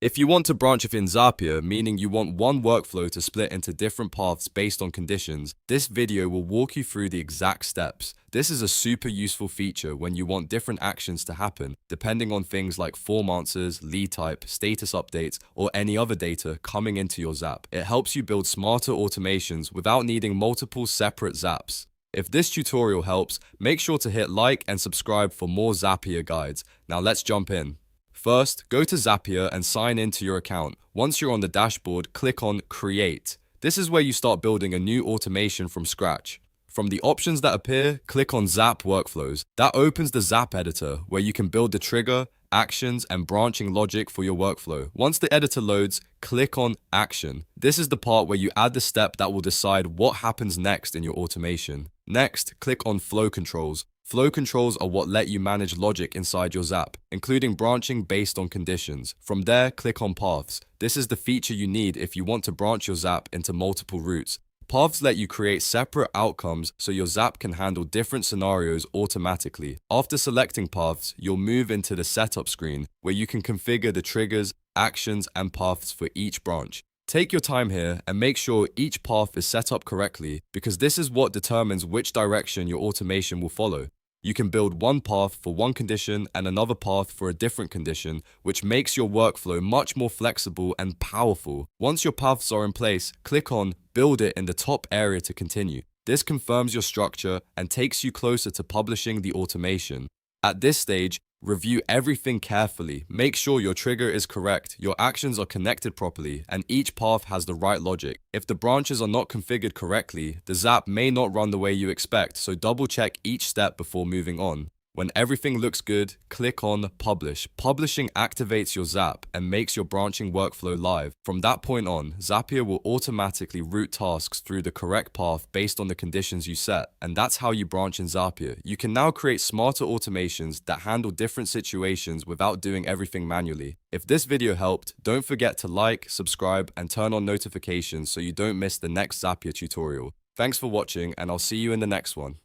If you want to branch within Zapier, meaning you want one workflow to split into different paths based on conditions, this video will walk you through the exact steps. This is a super useful feature when you want different actions to happen, depending on things like form answers, lead type, status updates, or any other data coming into your Zap. It helps you build smarter automations without needing multiple separate Zaps. If this tutorial helps, make sure to hit like and subscribe for more Zapier guides. Now let's jump in. First, go to Zapier and sign into your account. Once you're on the dashboard, click on Create. This is where you start building a new automation from scratch. From the options that appear, click on Zap Workflows. That opens the Zap editor, where you can build the trigger, actions, and branching logic for your workflow. Once the editor loads, click on Action. This is the part where you add the step that will decide what happens next in your automation. Next, click on Flow Controls. Flow controls are what let you manage logic inside your Zap, including branching based on conditions. From there, click on Paths. This is the feature you need if you want to branch your Zap into multiple routes. Paths let you create separate outcomes so your Zap can handle different scenarios automatically. After selecting paths, you'll move into the setup screen where you can configure the triggers, actions, and paths for each branch. Take your time here and make sure each path is set up correctly, because this is what determines which direction your automation will follow. You can build one path for one condition and another path for a different condition, which makes your workflow much more flexible and powerful. Once your paths are in place, click on Build It in the top area to continue. This confirms your structure and takes you closer to publishing the automation. At this stage, review everything carefully. Make sure your trigger is correct, your actions are connected properly, and each path has the right logic. If the branches are not configured correctly, the Zap may not run the way you expect, so double check each step before moving on. When everything looks good, click on Publish. Publishing activates your Zap and makes your branching workflow live. From that point on, Zapier will automatically route tasks through the correct path based on the conditions you set, and that's how you branch in Zapier. You can now create smarter automations that handle different situations without doing everything manually. If this video helped, don't forget to like, subscribe, and turn on notifications so you don't miss the next Zapier tutorial. Thanks for watching, and I'll see you in the next one.